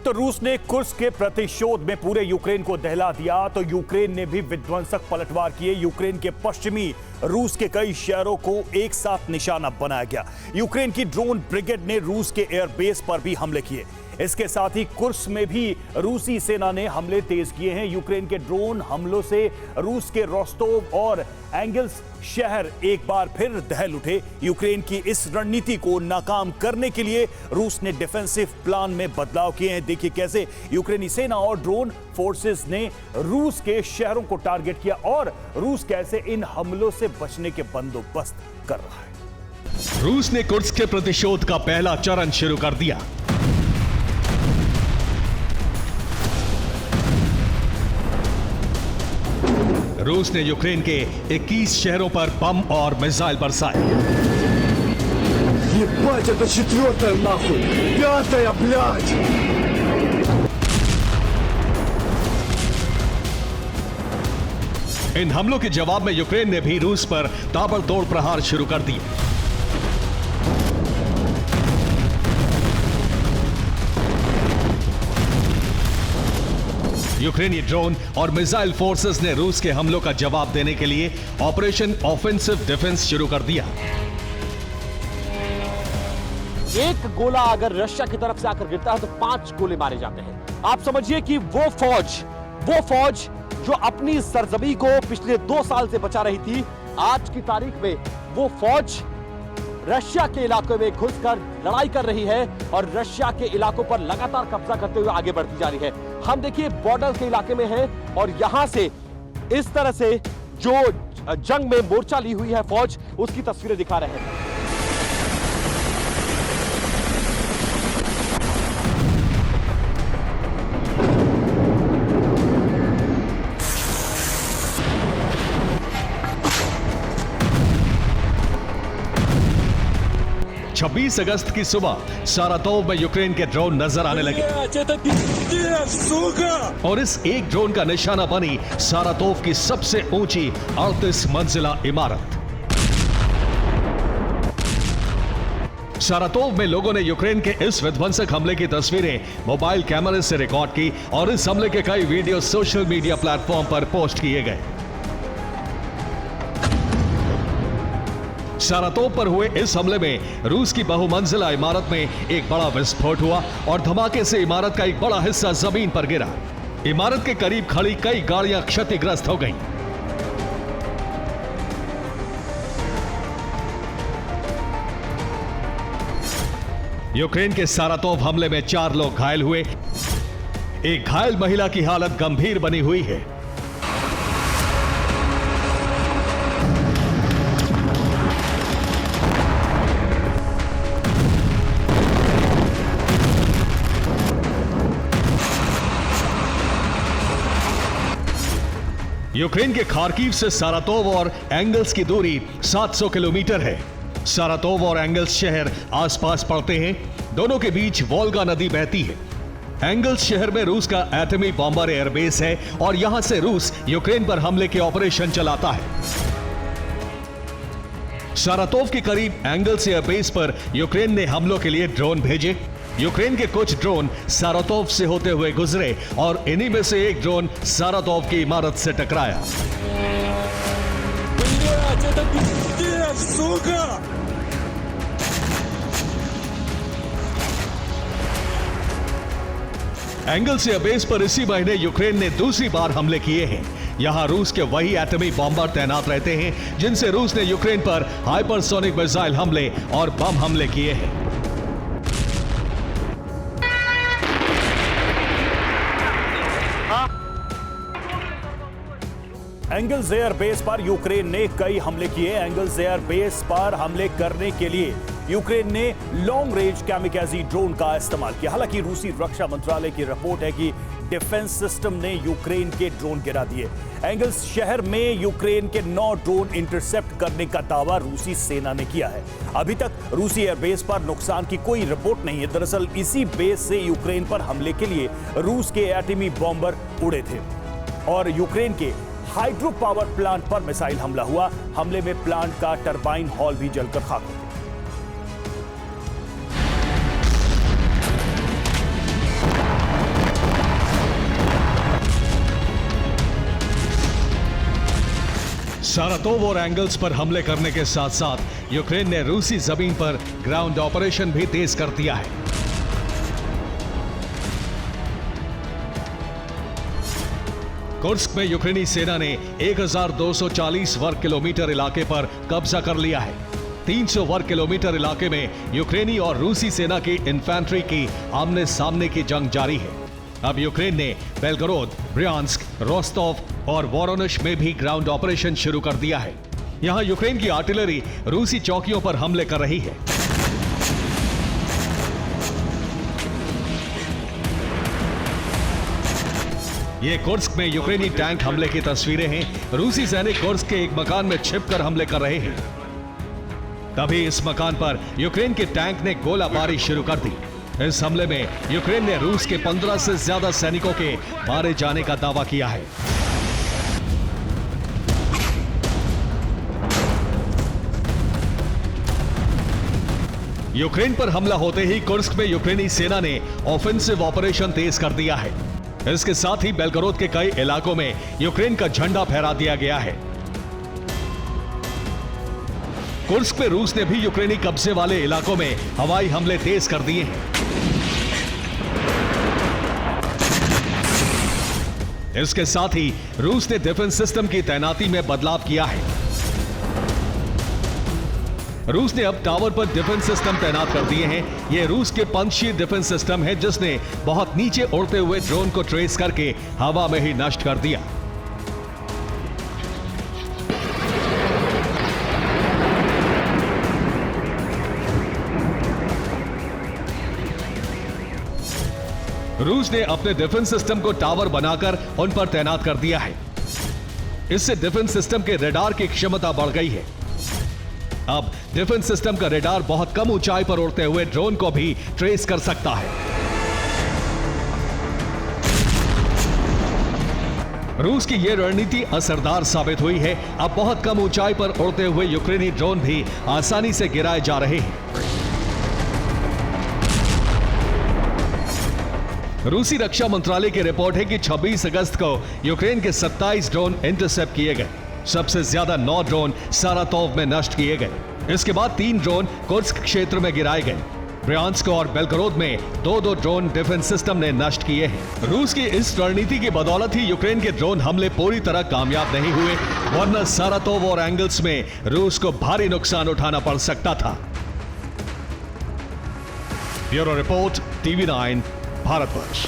तो रूस ने कुर्स्क के प्रतिशोध में पूरे यूक्रेन को दहला दिया, तो यूक्रेन ने भी विध्वंसक पलटवार किए। यूक्रेन के पश्चिमी रूस के कई शहरों को एक साथ निशाना बनाया गया। यूक्रेन की ड्रोन ब्रिगेड ने रूस के एयरबेस पर भी हमले किए। इसके साथ ही कुर्स्क में भी रूसी सेना ने हमले तेज किए हैं। यूक्रेन के ड्रोन हमलों से रूस के रोस्टोव और एंगल्स शहर एक बार फिर दहल उठे। यूक्रेन की इस रणनीति को नाकाम करने के लिए रूस ने डिफेंसिव प्लान में बदलाव किए हैं। देखिए कैसे यूक्रेनी सेना और ड्रोन फोर्सेस ने रूस के शहरों को टारगेट किया और रूस कैसे इन हमलों से बचने के बंदोबस्त कर रहा है। रूस ने कुर्स्क के प्रतिशोध का पहला चरण शुरू कर दिया। रूस ने यूक्रेन के 21 शहरों पर बम और मिसाइल बरसाए। Ебать, это четвертая нахуй! Пятая, блядь! इन हमलों के जवाब में यूक्रेन ने भी रूस पर ताबड़तोड़ प्रहार शुरू कर दिए। यूक्रेनी ड्रोन और मिसाइल फोर्सेस ने रूस के हमलों का जवाब देने के लिए ऑपरेशन ऑफेंसिव डिफेंस शुरू कर दिया। एक गोला अगर रशिया की तरफ से आकर गिरता है तो 5 गोले मारे जाते हैं। आप समझिए कि वो फौज जो अपनी सरजमी को पिछले 2 साल से बचा रही थी, आज की तारीख में वो फौज रशिया के इलाकों में घुसकर लड़ाई कर रही है और रशिया के इलाकों पर लगातार कब्जा करते हुए आगे बढ़ती जा रही है। हम देखिए बॉर्डर के इलाके में हैं और यहां से इस तरह से जो जंग में मोर्चा ली हुई है फौज, उसकी तस्वीरें दिखा रहे हैं। 26 अगस्त की सुबह सारातोव में यूक्रेन के ड्रोन नजर आने लगे और इस एक ड्रोन का निशाना बनी सारातोव की सबसे ऊंची 38 मंजिला इमारत। सारातोव में लोगों ने यूक्रेन के इस विध्वंसक हमले की तस्वीरें मोबाइल कैमरे से रिकॉर्ड की और इस हमले के कई वीडियो सोशल मीडिया प्लेटफॉर्म पर पोस्ट किए गए। सारातोव पर हुए इस हमले में रूस की बहुमंजिला इमारत में एक बड़ा विस्फोट हुआ और धमाके से इमारत का एक बड़ा हिस्सा जमीन पर गिरा। इमारत के करीब खड़ी कई गाड़ियां क्षतिग्रस्त हो गईं। यूक्रेन के सारातोव हमले में 4 लोग घायल हुए। एक घायल महिला की हालत गंभीर बनी हुई है। यूक्रेन के खार्किव से सारातोव और एंगल्स की दूरी 700 किलोमीटर है। सारातोव और एंगल्स शहर आसपास पड़ते हैं। दोनों के बीच वोल्गा नदी बहती है। एंगल्स शहर में रूस का एटमी बॉम्बर एयरबेस है और यहां से रूस यूक्रेन पर हमले के ऑपरेशन चलाता है। सारातोव के करीब एंगल्स एयरबेस पर यूक्रेन ने हमलों के लिए ड्रोन भेजे। यूक्रेन के कुछ ड्रोन सारातोव से होते हुए गुजरे और इन्हीं में से एक ड्रोन सारातोव की इमारत से टकराया। एंगल्स एयरबेस पर इसी महीने यूक्रेन ने दूसरी बार हमले किए हैं। यहां रूस के वही एटमी बॉम्बर तैनात रहते हैं जिनसे रूस ने यूक्रेन पर हाइपरसोनिक मिसाइल हमले और बम हमले किए हैं। एंगल्स एयरबेस पर यूक्रेन ने कई हमले किए। एंगल्स एयरबेस पर हमले करने के लिए यूक्रेन ने लॉन्ग रेंज कैमिकाजी ड्रोन का इस्तेमाल किया। हालांकि रूसी रक्षा मंत्रालय की रिपोर्ट है कि डिफेंस सिस्टम ने यूक्रेन के ड्रोन गिरा दिए। एंगल्स शहर में यूक्रेन के 9 ड्रोन इंटरसेप्ट करने का दावा रूसी सेना ने किया है। अभी तक रूसी एयरबेस पर नुकसान की कोई रिपोर्ट नहीं है। दरअसल इसी बेस से यूक्रेन पर हमले के लिए रूस के एटमी बॉम्बर उड़े थे और यूक्रेन के हाइड्रो पावर प्लांट पर मिसाइल हमला हुआ। हमले में प्लांट का टरबाइन हॉल भी जलकर खाक हो गया। सारातोव और एंगल्स पर हमले करने के साथ साथ यूक्रेन ने रूसी जमीन पर ग्राउंड ऑपरेशन भी तेज कर दिया है। कुर्स्क में यूक्रेनी सेना ने 1240 वर्ग किलोमीटर इलाके पर कब्जा कर लिया है। 300 वर्ग किलोमीटर इलाके में यूक्रेनी और रूसी सेना की इन्फेंट्री की आमने सामने की जंग जारी है। अब यूक्रेन ने बेलगोरोद, ब्रियांस्क, रोस्टोव और वोरोनिश में भी ग्राउंड ऑपरेशन शुरू कर दिया है। यहां यूक्रेन की आर्टिलरी रूसी चौकियों पर हमले कर रही है। ये कुर्स्क में यूक्रेनी टैंक हमले की तस्वीरें हैं। रूसी सैनिक कुर्स्क के एक मकान में छिपकर हमले कर रहे हैं। तभी इस मकान पर यूक्रेन के टैंक ने गोलाबारी शुरू कर दी। इस हमले में यूक्रेन ने रूस के 15 से ज्यादा सैनिकों के मारे जाने का दावा किया है। यूक्रेन पर हमला होते ही कुर्स्क में यूक्रेनी सेना ने ऑफेंसिव ऑपरेशन तेज कर दिया है। इसके साथ ही बेलगोरोद के कई इलाकों में यूक्रेन का झंडा फहरा दिया गया है। कुर्स्क में रूस ने भी यूक्रेनी कब्जे वाले इलाकों में हवाई हमले तेज कर दिए हैं। इसके साथ ही रूस ने डिफेंस सिस्टम की तैनाती में बदलाव किया है। रूस ने अब टावर पर डिफेंस सिस्टम तैनात कर दिए हैं। यह रूस के पंछी डिफेंस सिस्टम है जिसने बहुत नीचे उड़ते हुए ड्रोन को ट्रेस करके हवा में ही नष्ट कर दिया। रूस ने अपने डिफेंस सिस्टम को टावर बनाकर उन पर तैनात कर दिया है। इससे डिफेंस सिस्टम के रडार की क्षमता बढ़ गई है। अब डिफेंस सिस्टम का रडार बहुत कम ऊंचाई पर उड़ते हुए ड्रोन को भी ट्रेस कर सकता है। रूस की यह रणनीति असरदार साबित हुई है। अब बहुत कम ऊंचाई पर उड़ते हुए यूक्रेनी ड्रोन भी आसानी से गिराए जा रहे हैं। रूसी रक्षा मंत्रालय की रिपोर्ट है कि 26 अगस्त को यूक्रेन के 27 ड्रोन इंटरसेप्ट किए गए। सबसे ज्यादा 9 ड्रोन सारातोव में नष्ट किए गए। इसके बाद 3 ड्रोन कुर्स्क क्षेत्र में गिराए गए। ब्रियांस्क और बेलगोरोद में 2-2 ड्रोन डिफेंस सिस्टम ने नष्ट किए हैं। रूस की इस रणनीति की बदौलत ही यूक्रेन के ड्रोन हमले पूरी तरह कामयाब नहीं हुए, वरना सारातोव और एंगल्स में रूस को भारी नुकसान उठाना पड़ सकता था। Bureau report, TV9, Bharatvarsh.